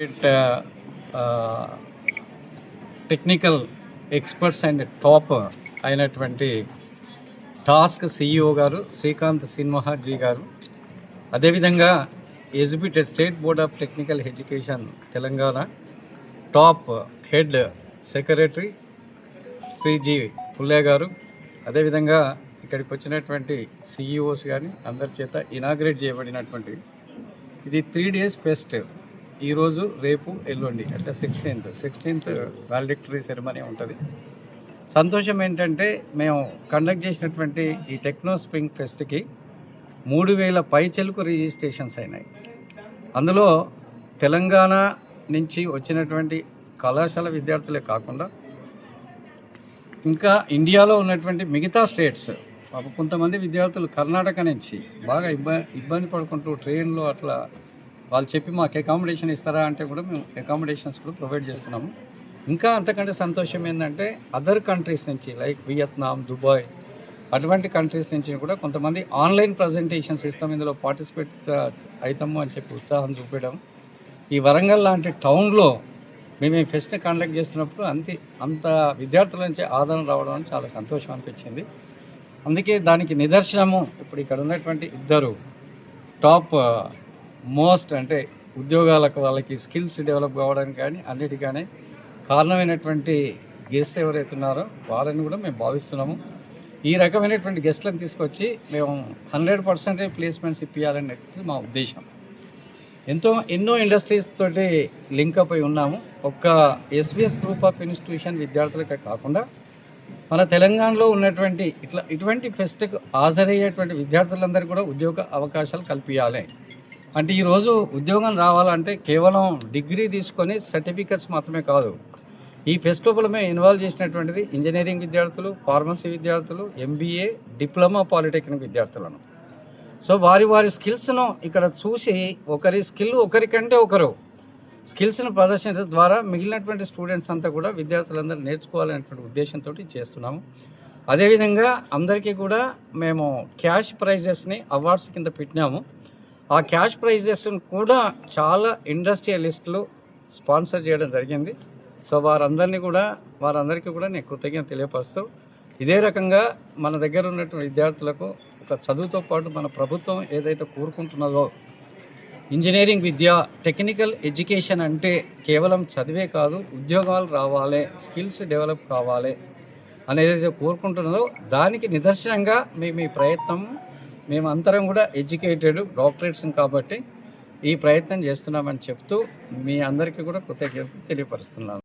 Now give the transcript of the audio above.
Intermediate technical experts and top అయినటువంటి TASK CEO గారు శ్రీకాంత్ సిన్మహాజీ గారు, అదేవిధంగా executive state board of technical education Telangana top head secretary Shri G Pulle గారు, అదేవిధంగా ఇక్కడికి వచ్చినటువంటి సిఇఓస్ కానీ అందరి చేత ఇనాగ్రేట్ చేయబడినటువంటి ఇది 3 days ఫెస్ట్. ఈరోజు రేపు ఎల్లుండి అంటే 16th వాలిడిక్టరీ సెరమనీ ఉంటుంది. సంతోషం ఏంటంటే మేము కండక్ట్ చేసినటువంటి ఈ టెక్నో స్ప్రింగ్ ఫెస్ట్కి 3000 పైచెలకు రిజిస్ట్రేషన్స్ అయినాయి. అందులో తెలంగాణ నుంచి వచ్చినటువంటి కళాశాల విద్యార్థులే కాకుండా ఇంకా ఇండియాలో ఉన్నటువంటి మిగతా స్టేట్స్, కొంతమంది విద్యార్థులు కర్ణాటక నుంచి బాగా ఇబ్బంది పడుకుంటూ ట్రైన్లో అట్లా వాళ్ళు చెప్పి మాకు అకామిడేషన్ ఇస్తారా అంటే కూడా మేము అకామిడేషన్స్ కూడా ప్రొవైడ్ చేస్తున్నాము. ఇంకా అంతకంటే సంతోషం ఏంటంటే అదర్ కంట్రీస్ నుంచి లైక్ వియత్నాం, దుబాయ్ అటువంటి కంట్రీస్ నుంచి కూడా కొంతమంది ఆన్లైన్ ప్రజెంటేషన్స్ ఇస్తాం, ఇందులో పార్టిసిపేట్ అవుతాము అని చెప్పి ఉత్సాహం చూపించడం. ఈ వరంగల్ లాంటి టౌన్లో మేము ఈ ఫెస్ట్ కండక్ట్ చేస్తున్నప్పుడు అంత విద్యార్థుల నుంచి ఆదరణ రావడం అని చాలా సంతోషం అనిపించింది. అందుకే దానికి నిదర్శనము ఇప్పుడు ఇక్కడ ఉన్నటువంటి ఇద్దరు టాప్ మోస్ట్ అంటే ఉద్యోగాలకు వాళ్ళకి స్కిల్స్ డెవలప్ కావడానికి కానీ అన్నిటికీ కారణమైనటువంటి గెస్ట్ ఎవరైతే ఉన్నారో వాళ్ళని కూడా మేము భావిస్తున్నాము. ఈ రకమైనటువంటి గెస్ట్లను తీసుకొచ్చి మేము 100% ప్లేస్మెంట్స్ ఇప్పించాలనేది మా ఉద్దేశం. ఎన్నో ఇండస్ట్రీస్ తోటి లింకప్ అయి ఉన్నాము. ఒక్క ఎస్విఎస్ గ్రూప్ ఆఫ్ ఇన్స్టిట్యూషన్ విద్యార్థులకే కాకుండా మన తెలంగాణలో ఉన్నటువంటి ఇటువంటి ఫెస్ట్కు హాజరయ్యేటువంటి విద్యార్థులందరికీ కూడా ఉద్యోగ అవకాశాలు కల్పించాలి. అంటే ఈరోజు ఉద్యోగం రావాలంటే కేవలం డిగ్రీ తీసుకొని సర్టిఫికెట్స్ మాత్రమే కాదు. ఈ ఫెస్ట్ లోపల మేము ఇన్వాల్వ్ చేసినటువంటిది ఇంజనీరింగ్ విద్యార్థులు, ఫార్మసీ విద్యార్థులు, ఎంబీఏ, డిప్లొమా, పాలిటెక్నిక్ విద్యార్థులను. సో వారి స్కిల్స్ను ఇక్కడ చూసి ఒకరి స్కిల్ ఒకరికంటే ఒకరు స్కిల్స్ను ప్రదర్శించడం ద్వారా మిగిలినటువంటి స్టూడెంట్స్ అంతా కూడా విద్యార్థులందరూ నేర్చుకోవాలనేటువంటి ఉద్దేశంతో చేస్తున్నాము. అదేవిధంగా అందరికీ కూడా మేము క్యాష్ ప్రైజెస్ని అవార్డ్స్ కింద పెట్టినాము. ఆ క్యాష్ ప్రైజెస్ను కూడా చాలా ఇండస్ట్రియలిస్టులు స్పాన్సర్ చేయడం జరిగింది. సో వారందరికీ కూడా నేను కృతజ్ఞత తెలియపరుస్తూ, ఇదే రకంగా మన దగ్గర ఉన్నటువంటి విద్యార్థులకు ఒక చదువుతో పాటు మన ప్రభుత్వం ఏదైతే కోరుకుంటున్నదో ఇంజనీరింగ్ విద్య, టెక్నికల్ ఎడ్యుకేషన్ అంటే కేవలం చదివే కాదు, ఉద్యోగాలు రావాలి, స్కిల్స్ డెవలప్ కావాలి అనేది కోరుకుంటున్నదో దానికి నిదర్శనంగా మేము ఈ ప్రయత్నం, మేమందరం కూడా ఎడ్యుకేటెడ్ డాక్టరేట్స్ కాబట్టి ఈ ప్రయత్నం చేస్తున్నామని చెప్తూ మీ అందరికీ కూడా కృతజ్ఞత తెలియపరుస్తున్నాను.